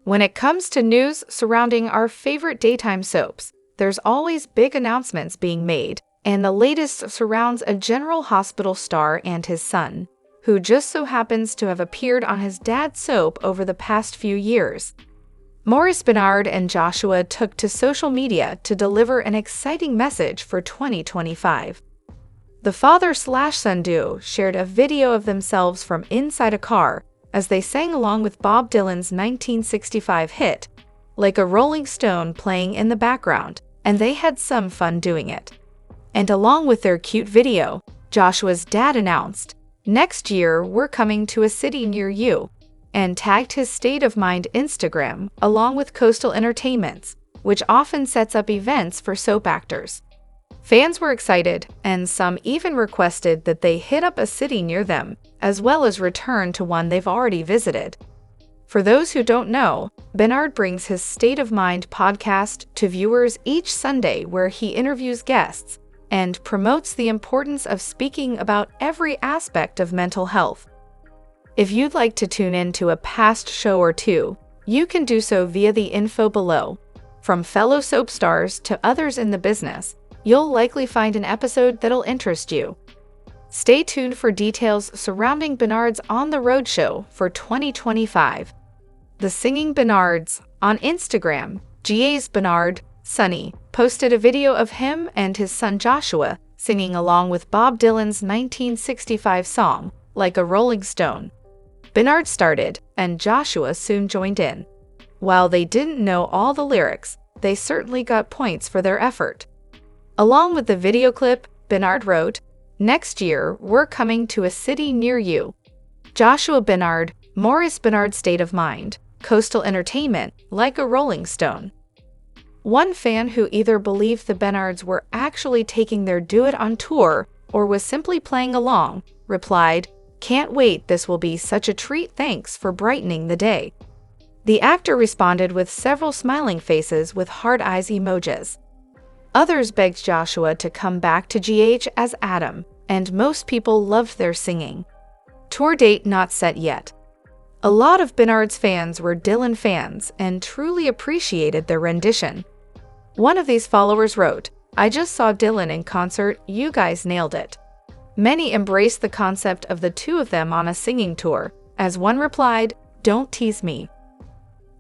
When it comes to news surrounding our favorite daytime soaps, there's always big announcements being made, and the latest surrounds a General Hospital star and his son, who just so happens to have appeared on his dad's soap over the past few years. Maurice Bernard and Joshua took to social media to deliver an exciting message for 2025. The father/son duo shared a video of themselves from inside a car as they sang along with Bob Dylan's 1965 hit, Like a Rolling Stone, playing in the background, and they had some fun doing it. And along with their cute video, Joshua's dad announced, "Next year we're coming to a city near you," and tagged his State of Mind Instagram along with Coastal Entertainment's, which often sets up events for soap actors. Fans were excited, and some even requested that they hit up a city near them, as well as return to one they've already visited. For those who don't know, Bernard brings his State of Mind podcast to viewers each Sunday, where he interviews guests and promotes the importance of speaking about every aspect of mental health. If you'd like to tune in to a past show or two, you can do so via the info below. From fellow soap stars to others in the business, you'll likely find an episode that'll interest you. Stay tuned for details surrounding Bernard's On the Road show for 2025. The Singing Bernards on Instagram, GA's Bernard, Sonny, posted a video of him and his son Joshua singing along with Bob Dylan's 1965 song, Like a Rolling Stone. Bernard started, and Joshua soon joined in. While they didn't know all the lyrics, they certainly got points for their effort. Along with the video clip, Bernard wrote, "Next year, we're coming to a city near you." Joshua Bernard, Maurice Bernard, State of Mind, Coastal Entertainment, Like a Rolling Stone. One fan who either believed the Bernards were actually taking their duet on tour or was simply playing along, replied, "Can't wait, this will be such a treat, thanks for brightening the day." The actor responded with several smiling faces with heart eyes emojis. Others begged Joshua to come back to GH as Adam, and most people loved their singing. Tour date not set yet. A lot of Bernard's fans were Dylan fans and truly appreciated their rendition. One of these followers wrote, "I just saw Dylan in concert, you guys nailed it." Many embraced the concept of the two of them on a singing tour, as one replied, "Don't tease me."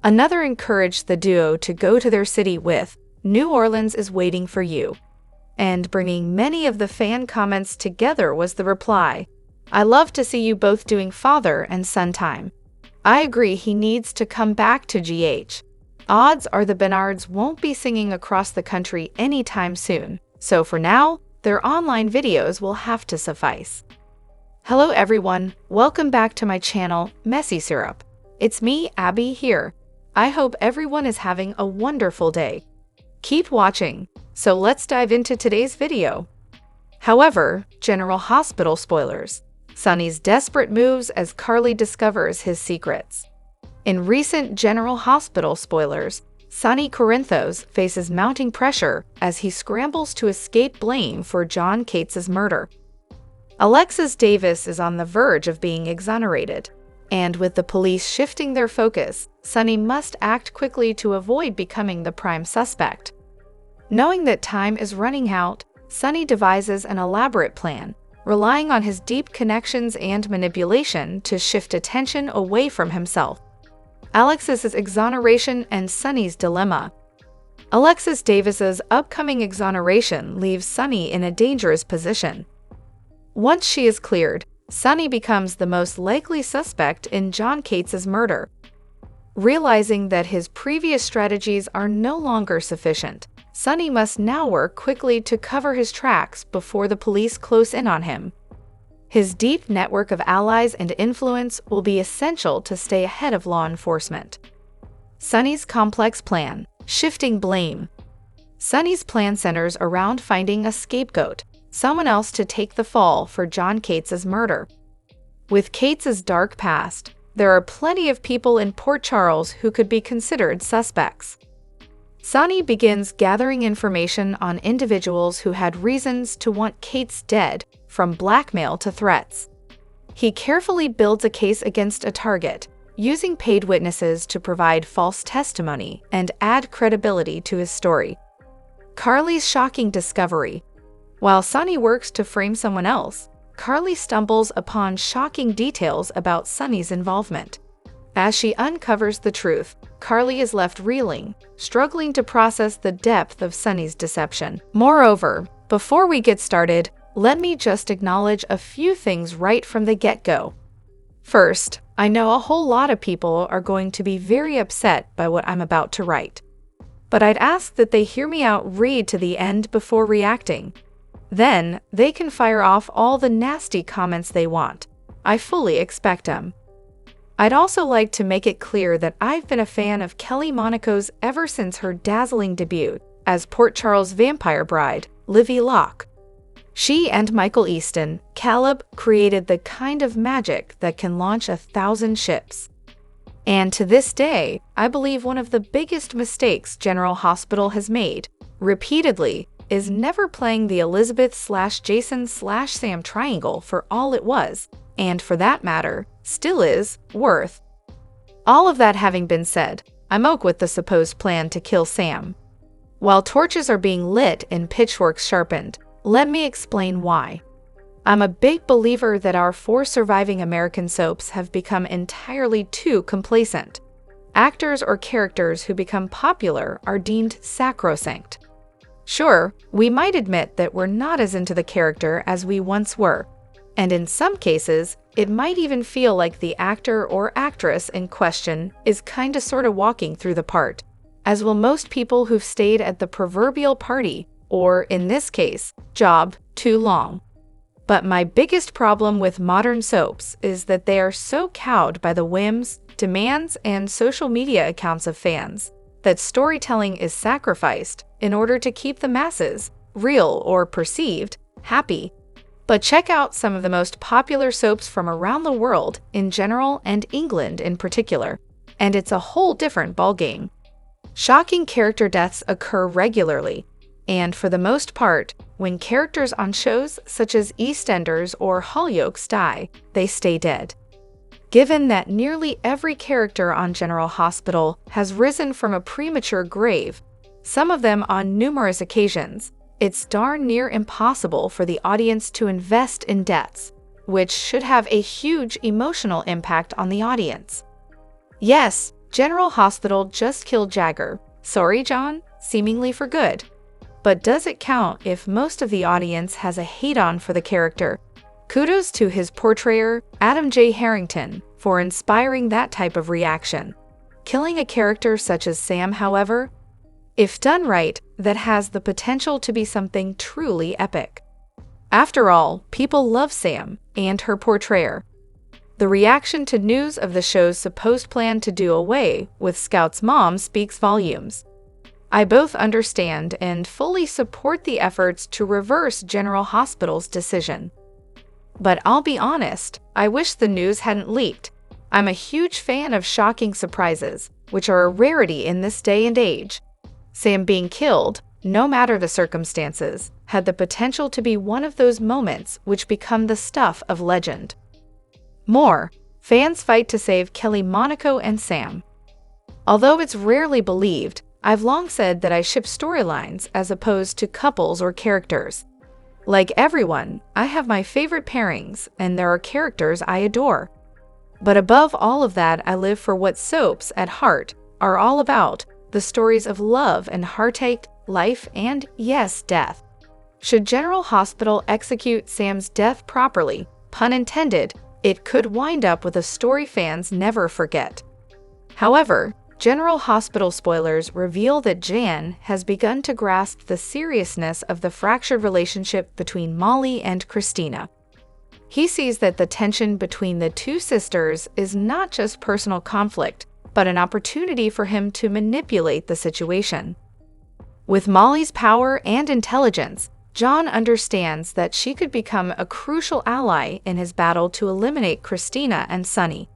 Another encouraged the duo to go to their city with, "New Orleans is waiting for you." And bringing many of the fan comments together was the reply, "I love to see you both doing father and son time. I agree, he needs to come back to GH. Odds are the Bernards won't be singing across the country anytime soon, so for now, their online videos will have to suffice." Hello everyone, welcome back to my channel, Messy Syrup. It's me, Abby, here. I hope everyone is having a wonderful day. Keep watching, so let's dive into today's video. However, General Hospital spoilers. Sonny's desperate moves as Carly discovers his secrets. In recent General Hospital spoilers, Sonny Corinthos faces mounting pressure as he scrambles to escape blame for John Cates's murder. Alexis Davis is on the verge of being exonerated, and with the police shifting their focus, Sonny must act quickly to avoid becoming the prime suspect. Knowing that time is running out, Sonny devises an elaborate plan, relying on his deep connections and manipulation to shift attention away from himself. Alexis's exoneration and Sonny's dilemma. Alexis Davis's upcoming exoneration leaves Sonny in a dangerous position. Once she is cleared, Sonny becomes the most likely suspect in John Cates's murder. Realizing that his previous strategies are no longer sufficient, Sonny must now work quickly to cover his tracks before the police close in on him. His deep network of allies and influence will be essential to stay ahead of law enforcement. Sonny's complex plan, shifting blame. Sonny's plan centers around finding a scapegoat, someone else to take the fall for John Cates's murder. With Cates's dark past, there are plenty of people in Port Charles who could be considered suspects. Sonny begins gathering information on individuals who had reasons to want Cates dead, from blackmail to threats. He carefully builds a case against a target, using paid witnesses to provide false testimony and add credibility to his story. Carly's shocking discovery. While Sonny works to frame someone else, Carly stumbles upon shocking details about Sonny's involvement. As she uncovers the truth, Carly is left reeling, struggling to process the depth of Sonny's deception. Moreover, before we get started, let me just acknowledge a few things right from the get-go. First, I know a whole lot of people are going to be very upset by what I'm about to write. But I'd ask that they hear me out read to the end before reacting. Then, they can fire off all the nasty comments they want. I fully expect them. I'd also like to make it clear that I've been a fan of Kelly Monaco's ever since her dazzling debut as Port Charles vampire bride, Livy Locke. She and Michael Easton, Caleb, created the kind of magic that can launch 1,000 ships. And to this day, I believe one of the biggest mistakes General Hospital has made, repeatedly, is never playing the Elizabeth/Jason/Sam triangle for all it was, and for that matter, still is, worth. All of that having been said, I'm okay with the supposed plan to kill Sam. While torches are being lit and pitchforks sharpened, let me explain why. I'm a big believer that our 4 surviving American soaps have become entirely too complacent. Actors or characters who become popular are deemed sacrosanct. Sure, we might admit that we're not as into the character as we once were, and in some cases, it might even feel like the actor or actress in question is kinda sorta walking through the part, as will most people who've stayed at the proverbial party, or in this case, job, too long. But my biggest problem with modern soaps is that they are so cowed by the whims, demands, and social media accounts of fans that storytelling is sacrificed in order to keep the masses, real or perceived, happy. But check out some of the most popular soaps from around the world in general and England in particular, and it's a whole different ballgame. Shocking character deaths occur regularly, and for the most part, when characters on shows such as EastEnders or Hollyoaks die, they stay dead. Given that nearly every character on General Hospital has risen from a premature grave, some of them on numerous occasions, it's darn near impossible for the audience to invest in deaths, which should have a huge emotional impact on the audience. Yes, General Hospital just killed Jagger, sorry John, seemingly for good. But does it count if most of the audience has a hate-on for the character? Kudos to his portrayer, Adam J. Harrington, for inspiring that type of reaction. Killing a character such as Sam, however, if done right, that has the potential to be something truly epic. After all, people love Sam and her portrayer. The reaction to news of the show's supposed plan to do away with Scout's mom speaks volumes. I both understand and fully support the efforts to reverse General Hospital's decision. But I'll be honest, I wish the news hadn't leaked. I'm a huge fan of shocking surprises, which are a rarity in this day and age. Sam being killed, no matter the circumstances, had the potential to be one of those moments which become the stuff of legend. More, fans fight to save Kelly Monaco and Sam. Although it's rarely believed, I've long said that I ship storylines as opposed to couples or characters. Like everyone, I have my favorite pairings, and there are characters I adore. But above all of that, I live for what soaps, at heart, are all about, the stories of love and heartache, life, and, yes, death. Should General Hospital execute Sam's death properly, pun intended, it could wind up with a story fans never forget. However, General Hospital spoilers reveal that Jan has begun to grasp the seriousness of the fractured relationship between Molly and Christina. He sees that the tension between the two sisters is not just personal conflict, but an opportunity for him to manipulate the situation. With Molly's power and intelligence, John understands that she could become a crucial ally in his battle to eliminate Christina and Sonny.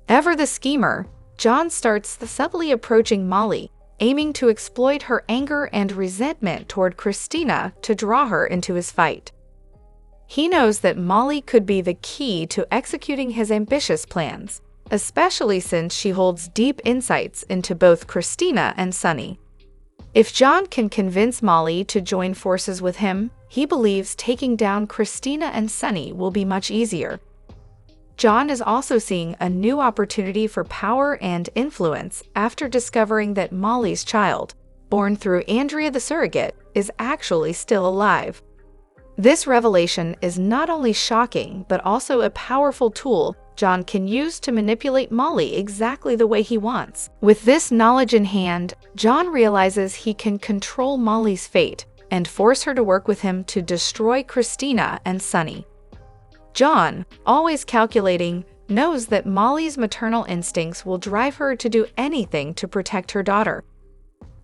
Ever the schemer, John starts subtly approaching Molly, aiming to exploit her anger and resentment toward Christina to draw her into his fight. He knows that Molly could be the key to executing his ambitious plans, especially since she holds deep insights into both Christina and Sonny. If John can convince Molly to join forces with him, he believes taking down Christina and Sonny will be much easier. John is also seeing a new opportunity for power and influence after discovering that Molly's child, born through Andrea the surrogate, is actually still alive. This revelation is not only shocking but also a powerful tool John can use to manipulate Molly exactly the way he wants. With this knowledge in hand, John realizes he can control Molly's fate and force her to work with him to destroy Christina and Sonny. John, always calculating, knows that Molly's maternal instincts will drive her to do anything to protect her daughter.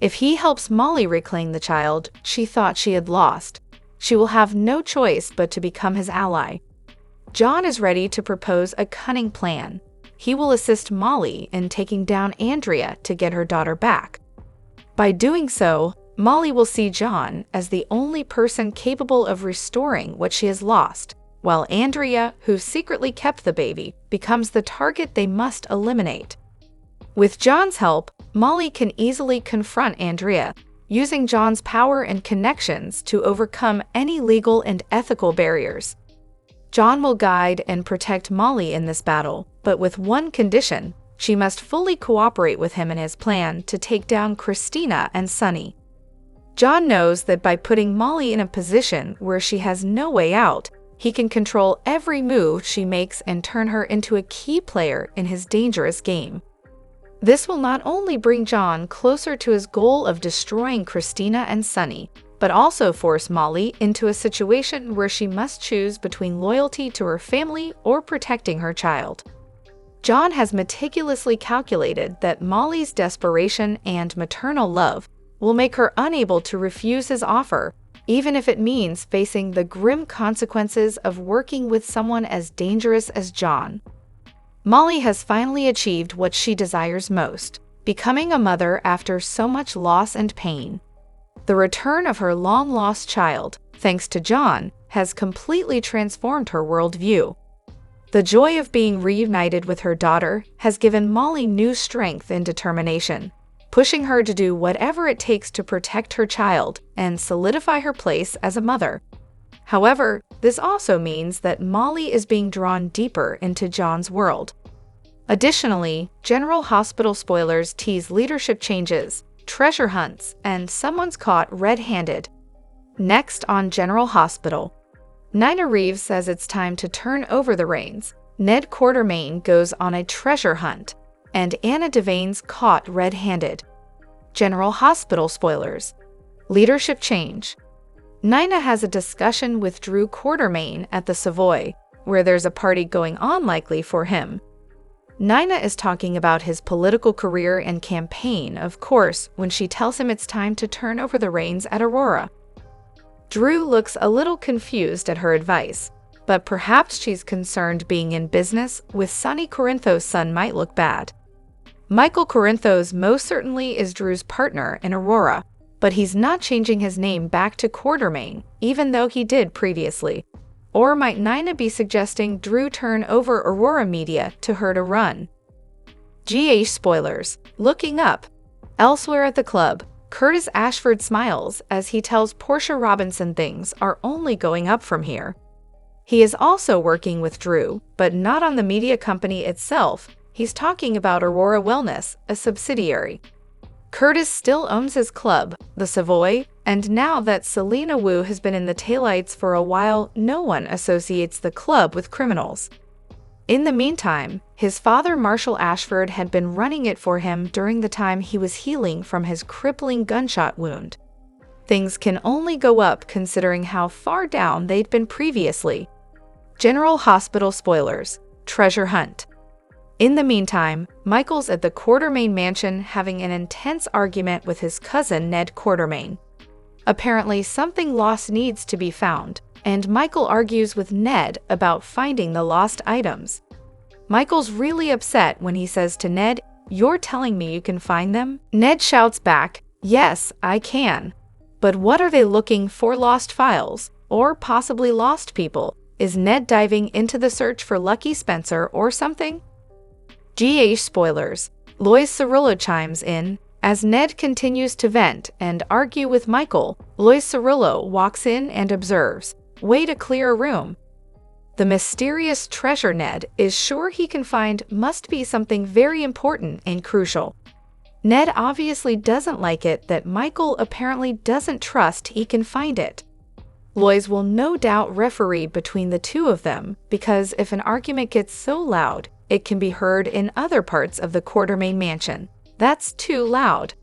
If he helps Molly reclaim the child she thought she had lost, she will have no choice but to become his ally. John is ready to propose a cunning plan. He will assist Molly in taking down Andrea to get her daughter back. By doing so, Molly will see John as the only person capable of restoring what she has lost, while Andrea, who secretly kept the baby, becomes the target they must eliminate. With John's help, Molly can easily confront Andrea, using John's power and connections to overcome any legal and ethical barriers. John will guide and protect Molly in this battle, but with one condition: she must fully cooperate with him in his plan to take down Christina and Sonny. John knows that by putting Molly in a position where she has no way out, he can control every move she makes and turn her into a key player in his dangerous game. This will not only bring John closer to his goal of destroying Christina and Sonny, but also force Molly into a situation where she must choose between loyalty to her family or protecting her child. John has meticulously calculated that Molly's desperation and maternal love will make her unable to refuse his offer, even if it means facing the grim consequences of working with someone as dangerous as John. Molly has finally achieved what she desires most, becoming a mother after so much loss and pain. The return of her long-lost child, thanks to John, has completely transformed her worldview. The joy of being reunited with her daughter has given Molly new strength and determination, pushing her to do whatever it takes to protect her child and solidify her place as a mother. However, this also means that Molly is being drawn deeper into John's world. Additionally, General Hospital spoilers tease leadership changes, treasure hunts, and someone's caught red-handed. Next on General Hospital, Nina Reeves says it's time to turn over the reins. Ned Quartermain goes on a treasure hunt, and Anna Devane's caught red-handed. General Hospital spoilers. Leadership change. Nina has a discussion with Drew Quartermain at the Savoy, where there's a party going on likely for him. Nina is talking about his political career and campaign, of course, when she tells him it's time to turn over the reins at Aurora. Drew looks a little confused at her advice, but perhaps she's concerned being in business with Sonny Corinthos' son might look bad. Michael Corinthos most certainly is Drew's partner in Aurora, but he's not changing his name back to Quartermain, even though he did previously. Or might Nina be suggesting Drew turn over Aurora Media to her to run? GH spoilers. Looking up. Elsewhere at the club, Curtis Ashford smiles as he tells Portia Robinson things are only going up from here. He is also working with Drew, but not on the media company itself. He's talking about Aurora Wellness, a subsidiary. Curtis still owns his club, the Savoy, and now that Selena Wu has been in the taillights for a while, no one associates the club with criminals. In the meantime, his father Marshall Ashford had been running it for him during the time he was healing from his crippling gunshot wound. Things can only go up considering how far down they'd been previously. General Hospital spoilers. Treasure hunt. In the meantime, Michael's at the Quartermain mansion having an intense argument with his cousin Ned Quartermain. Apparently, something lost needs to be found, and Michael argues with Ned about finding the lost items. Michael's really upset when he says to Ned, "You're telling me you can find them?" Ned shouts back, "Yes, I can. But what are they looking for? Lost files, or possibly lost people? Is Ned diving into the search for Lucky Spencer or something?" GH spoilers. Lois Cirillo chimes in. As Ned continues to vent and argue with Michael, Lois Cirillo walks in and observes, "Way to clear a room." The mysterious treasure Ned is sure he can find must be something very important and crucial. Ned obviously doesn't like it that Michael apparently doesn't trust he can find it. Lois will no doubt referee between the two of them, because if an argument gets so loud, it can be heard in other parts of the Quartermain mansion. That's too loud.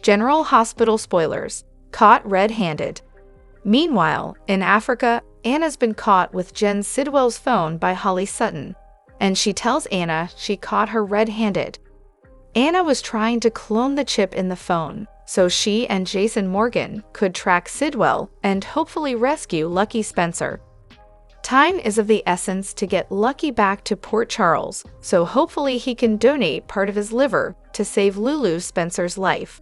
General Hospital spoilers. Caught red-handed. Meanwhile, in Africa, Anna's been caught with Jen Sidwell's phone by Holly Sutton, and she tells Anna she caught her red-handed. Anna was trying to clone the chip in the phone, so she and Jason Morgan could track Sidwell and hopefully rescue Lucky Spencer. Time is of the essence to get Lucky back to Port Charles, so hopefully he can donate part of his liver to save Lulu Spencer's life.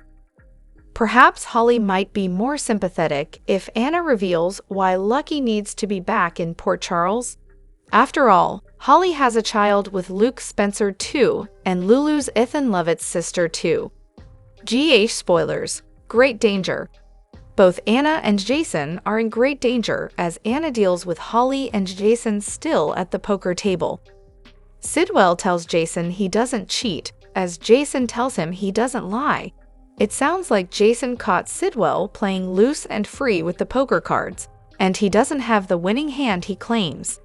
Perhaps Holly might be more sympathetic if Anna reveals why Lucky needs to be back in Port Charles. After all, Holly has a child with Luke Spencer too, and Lulu's Ethan Lovett's sister too. GH spoilers. Great danger. Both Anna and Jason are in great danger as Anna deals with Holly and Jason still at the poker table. Sidwell tells Jason he doesn't cheat, as Jason tells him he doesn't lie. It sounds like Jason caught Sidwell playing loose and free with the poker cards, and he doesn't have the winning hand he claims.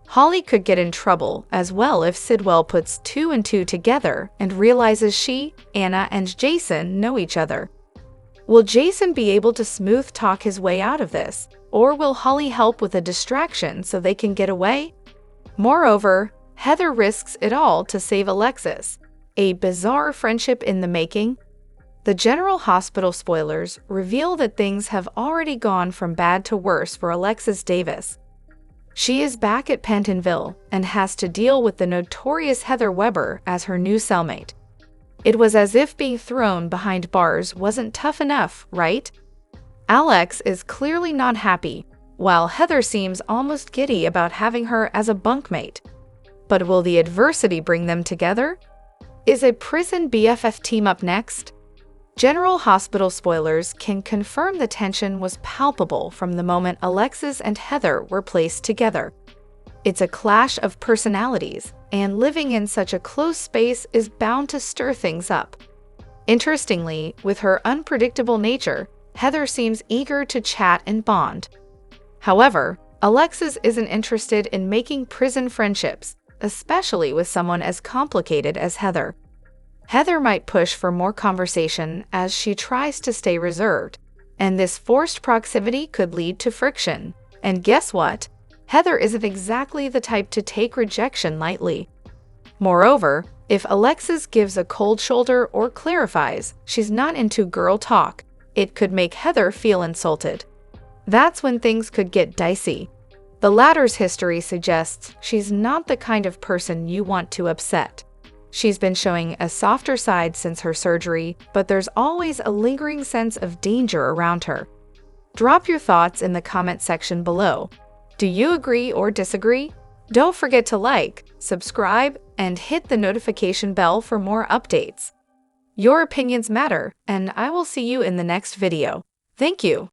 Holly could get in trouble as well if Sidwell puts 2 and 2 together and realizes she, Anna, and Jason know each other. Will Jason be able to smooth talk his way out of this, or will Holly help with a distraction so they can get away? Moreover, Heather risks it all to save Alexis. A bizarre friendship in the making. The General Hospital spoilers reveal that things have already gone from bad to worse for Alexis Davis. She is back at Pentonville and has to deal with the notorious Heather Weber as her new cellmate. It was as if being thrown behind bars wasn't tough enough, right? Alex is clearly not happy, while Heather seems almost giddy about having her as a bunkmate. But will the adversity bring them together? Is a prison BFF team up next? General Hospital spoilers can confirm the tension was palpable from the moment Alexis and Heather were placed together. It's a clash of personalities, and living in such a close space is bound to stir things up. Interestingly, with her unpredictable nature, Heather seems eager to chat and bond. However, Alexis isn't interested in making prison friendships, especially with someone as complicated as Heather. Heather might push for more conversation as she tries to stay reserved, and this forced proximity could lead to friction. And guess what? Heather isn't exactly the type to take rejection lightly. Moreover, if Alexis gives a cold shoulder or clarifies she's not into girl talk, it could make Heather feel insulted. That's when things could get dicey. The latter's history suggests she's not the kind of person you want to upset. She's been showing a softer side since her surgery, but there's always a lingering sense of danger around her. Drop your thoughts in the comment section below. Do you agree or disagree? Don't forget to like, subscribe, and hit the notification bell for more updates. Your opinions matter, and I will see you in the next video. Thank you.